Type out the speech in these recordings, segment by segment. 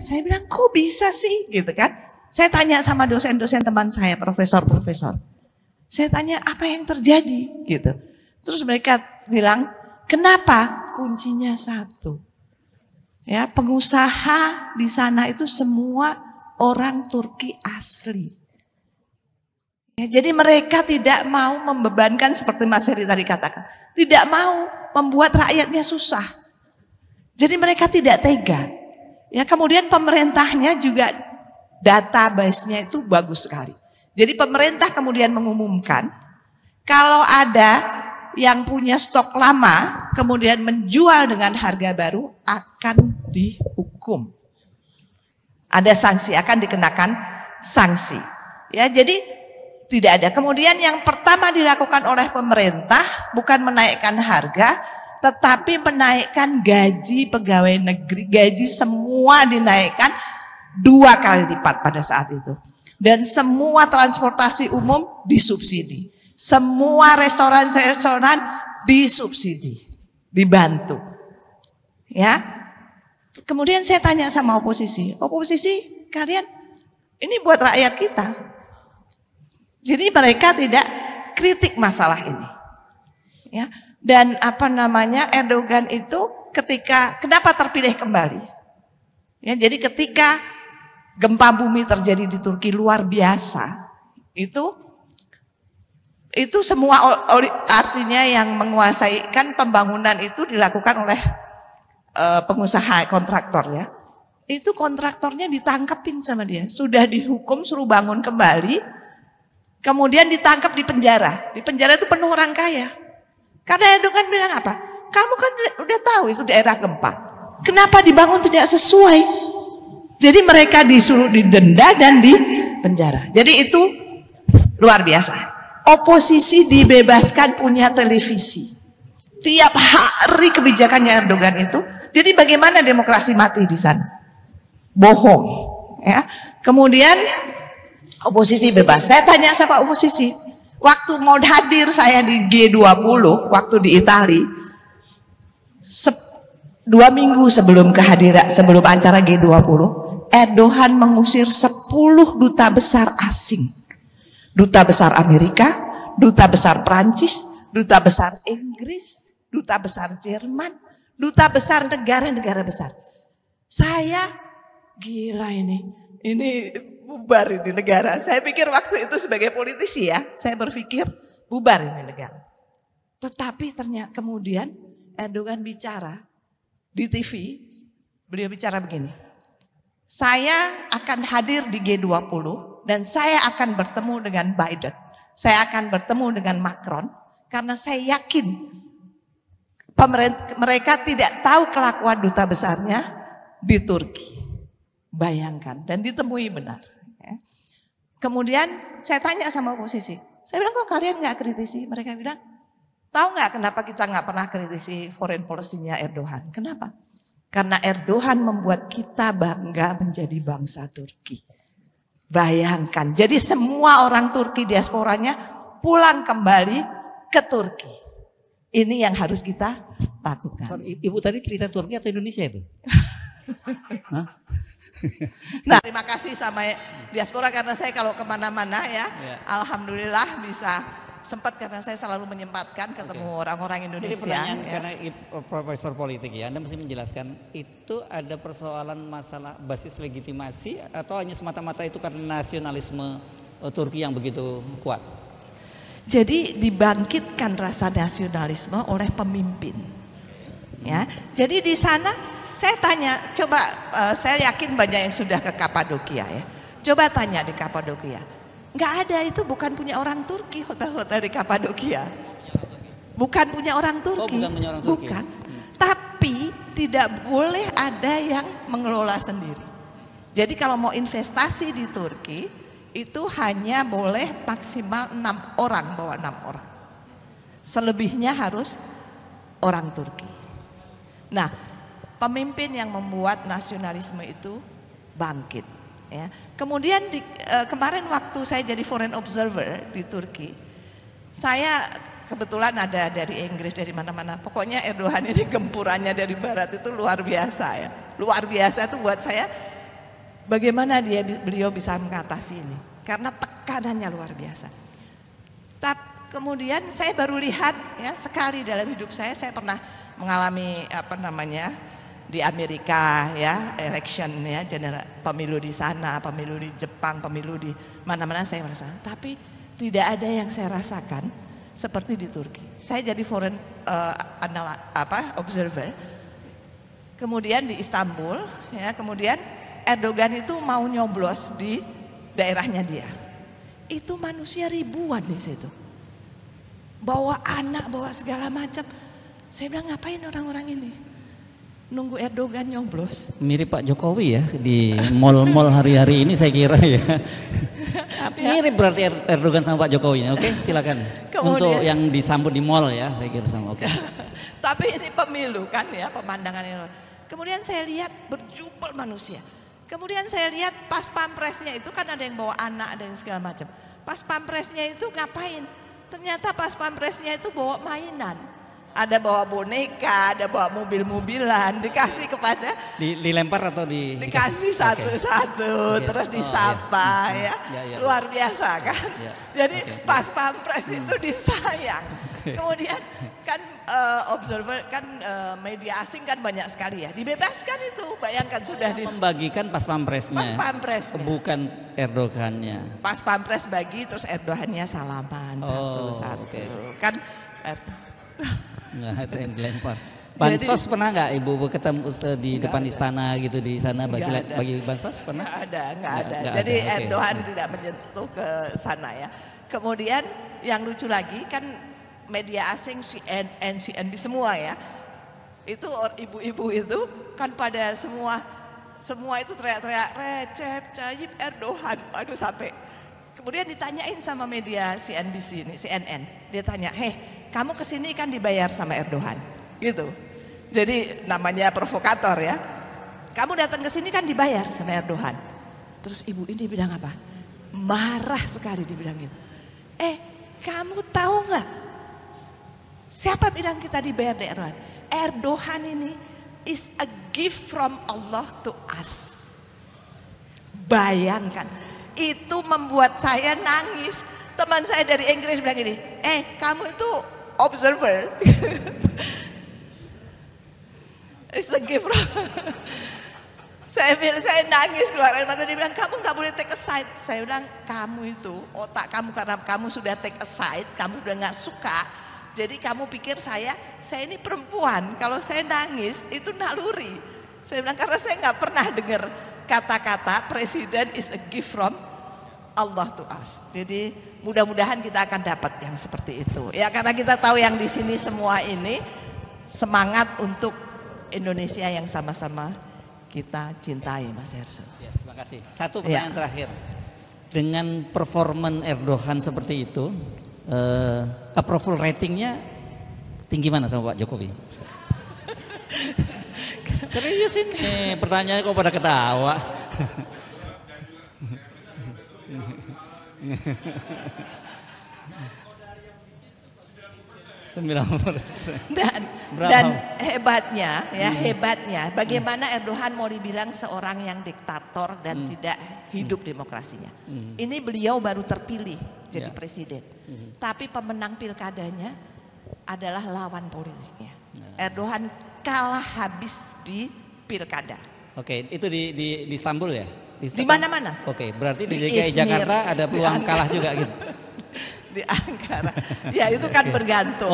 Saya bilang, kok bisa sih? Gitu kan. Saya tanya sama dosen-dosen teman saya, profesor-profesor. Saya tanya, apa yang terjadi? Gitu. Terus mereka bilang, kenapa? Kuncinya satu. Ya, pengusaha di sana itu semua orang Turki asli. Ya, jadi mereka tidak mau membebankan seperti Mas Heri tadi katakan. Tidak mau membuat rakyatnya susah. Jadi mereka tidak tega. Ya, kemudian pemerintahnya juga database-nya itu bagus sekali. Jadi pemerintah kemudian mengumumkan kalau ada yang punya stok lama kemudian menjual dengan harga baru akan dihukum. Ada sanksi, akan dikenakan sanksi. Ya, jadi tidak ada. Kemudian yang pertama dilakukan oleh pemerintah bukan menaikkan harga, tetapi menaikkan gaji pegawai negeri. Gaji semua dinaikkan 2 kali lipat pada saat itu. Dan semua transportasi umum disubsidi. Semua restoran-restoran disubsidi, dibantu. Ya. Kemudian saya tanya sama oposisi, kalian ini buat rakyat kita. Jadi mereka tidak kritik masalah ini. Ya. Dan Erdogan itu kenapa terpilih kembali? Ya, jadi ketika gempa bumi terjadi di Turki luar biasa, itu semua artinya yang menguasai, kan pembangunan itu dilakukan oleh pengusaha kontraktor ya. Itu kontraktornya ditangkapin sama dia, sudah dihukum suruh bangun kembali. Kemudian ditangkap di penjara. Di penjara itu penuh orang kaya. Karena Erdogan bilang apa? Kamu kan udah tahu itu daerah gempa. Kenapa dibangun tidak sesuai? Jadi mereka disuruh didenda dan di penjara. Jadi itu luar biasa. Oposisi dibebaskan punya televisi. Tiap hari kebijakannya Erdogan itu. Jadi bagaimana demokrasi mati di sana? Bohong. Ya. Kemudian oposisi bebas. Saya tanya sama oposisi, waktu mau hadir saya di G20, waktu di Itali, 2 minggu sebelum acara G20, Erdogan mengusir 10 duta besar asing. Duta besar Amerika, duta besar Prancis, duta besar Inggris, duta besar Jerman, duta besar negara-negara besar. Saya gila ini bubar ini negara. Saya pikir waktu itu sebagai politisi ya, saya berpikir bubar ini negara. Tetapi ternyata kemudian Erdogan bicara di TV, beliau bicara begini, saya akan hadir di G20 dan saya akan bertemu dengan Biden, saya akan bertemu dengan Macron, karena saya yakin mereka tidak tahu kelakuan duta besarnya di Turki. Bayangkan, dan ditemui benar. Kemudian saya tanya sama oposisi, saya bilang kok kalian nggak kritisi? Mereka bilang, tahu nggak kenapa kita nggak pernah kritisi foreign policy-nya Erdogan? Kenapa? Karena Erdogan membuat kita bangga menjadi bangsa Turki. Bayangkan, jadi semua orang Turki diasporanya pulang kembali ke Turki. Ini yang harus kita lakukan. Ibu tadi cerita Turki atau Indonesia itu? Nah, terima kasih sama diaspora karena saya kalau kemana-mana ya, alhamdulillah bisa sempat karena saya selalu menyempatkan ketemu orang-orang Indonesia. Ini pertanyaan karena profesor politik ya, Anda mesti menjelaskan itu ada persoalan masalah basis legitimasi atau hanya semata-mata itu karena nasionalisme Turki yang begitu kuat? Jadi dibangkitkan rasa nasionalisme oleh pemimpin. Ya, jadi di sana saya tanya, coba saya yakin banyak yang sudah ke Kapadokia ya. Coba tanya di Kapadokia. Nggak ada, itu bukan punya orang Turki, hotel-hotel di Kapadokia. Bukan punya orang Turki. Oh, bukan punya orang Turki. Bukan. Tapi tidak boleh ada yang mengelola sendiri. Jadi kalau mau investasi di Turki, itu hanya boleh maksimal 6 orang, bawa 6 orang. Selebihnya harus orang Turki. Nah, pemimpin yang membuat nasionalisme itu bangkit. Ya. Kemudian kemarin waktu saya jadi foreign observer di Turki, saya kebetulan ada dari Inggris, dari mana-mana. Pokoknya Erdogan ini gempurannya dari Barat itu luar biasa ya. Luar biasa itu buat saya Bagaimana beliau bisa mengatasi ini? Karena tekanannya luar biasa. Tapi kemudian saya baru lihat ya, sekali dalam hidup saya pernah mengalami di Amerika ya, election ya, pemilu di sana, pemilu di Jepang, pemilu di mana-mana saya merasakan. Tapi tidak ada yang saya rasakan seperti di Turki. Saya jadi foreign observer. Kemudian di Istanbul ya, kemudian Erdogan itu mau nyoblos di daerahnya dia. Itu manusia ribuan di situ. Bawa anak, bawa segala macam. Saya bilang, ngapain orang-orang ini? Nunggu Erdogan nyoblos. Mirip Pak Jokowi ya di mall-mall hari-hari ini saya kira ya. Mirip berarti Erdogan sama Pak Jokowi. Oke, silakan. Kemudian, untuk yang disambut di mall ya, saya kira sama. Oke. Tapi ini pemilu kan ya, pemandangan ini. Kemudian saya lihat berjubel manusia. Kemudian saya lihat pas pampresnya itu kan ada yang bawa anak, ada yang segala macam. Pas pampresnya itu ngapain? Ternyata pas pampresnya itu bawa mainan. Ada bawa boneka, ada bawa mobil-mobilan, dikasih kepada dilempar atau dikasih satu-satu, okay. Terus disapa ya. Luar biasa kan. Jadi pas pampres itu disayang. Kemudian kan observer kan media asing kan banyak sekali ya, dibebaskan itu. Bayangkan sudah membagikan pas pampresnya. Pas pampresnya. Bukan Erdogannya. Pas pampres bagi terus Erdogannya salaman satu-satu. Okay. Kan nggak ada yang dilempar. Bansos pernah nggak Ibu ketemu di depan istana gitu di sana bagi bansos pernah? Nggak ada. Jadi Erdogan tidak menyentuh ke sana ya. Kemudian yang lucu lagi kan media asing CNN, CNBC semua ya. Itu ibu-ibu itu kan pada semua itu teriak-teriak Recep Tayyip Erdogan. Aduh sampai kemudian ditanyain sama media CNBC ini, CNN. Dia tanya, kamu kesini kan dibayar sama Erdogan, gitu. Jadi namanya provokator ya. Kamu datang ke sini kan dibayar sama Erdogan. Terus ibu ini bilang apa? Marah sekali dibilang gitu. Kamu tahu nggak? Siapa bilang kita dibayar dari Erdogan? Erdogan ini is a gift from Allah to us. Bayangkan, itu membuat saya nangis. Teman saya dari Inggris bilang gini, kamu itu observer. It's a gift. Saya nangis keluar air mata. Dia bilang kamu nggak boleh take a side. Saya bilang kamu itu otak kamu karena kamu sudah take a side, kamu sudah nggak suka. Jadi kamu pikir saya ini perempuan. Kalau saya nangis itu naluri. Saya bilang karena saya nggak pernah dengar kata-kata presiden is a gift from Allah to us. Jadi mudah-mudahan kita akan dapat yang seperti itu. Ya karena kita tahu yang di sini semua ini semangat untuk Indonesia yang sama-sama kita cintai, Mas Herso. Ya, terima kasih. Satu pertanyaan terakhir. Dengan performan Erdogan seperti itu, approval ratingnya tinggi mana sama Pak Jokowi? Serius ini pertanyaannya kok pada ketawa. 90%. Dan hebatnya bagaimana Erdogan mau dibilang seorang yang diktator dan tidak hidup demokrasinya. Ini beliau baru terpilih jadi presiden. Tapi pemenang pilkadanya adalah lawan politiknya. Erdogan kalah habis di pilkada. Oke, itu di Istanbul ya? Di mana-mana. Oke, berarti di DKI Jakarta ada peluang kalah juga gitu. Di Ankara. Ya itu kan bergantung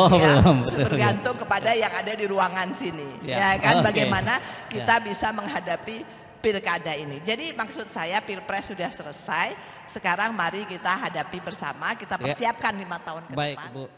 bergantung kepada yang ada di ruangan sini. Ya kan bagaimana kita bisa menghadapi pilkada ini. Jadi maksud saya pilpres sudah selesai. Sekarang mari kita hadapi bersama, kita persiapkan 5 tahun ke depan. Baik, Bu.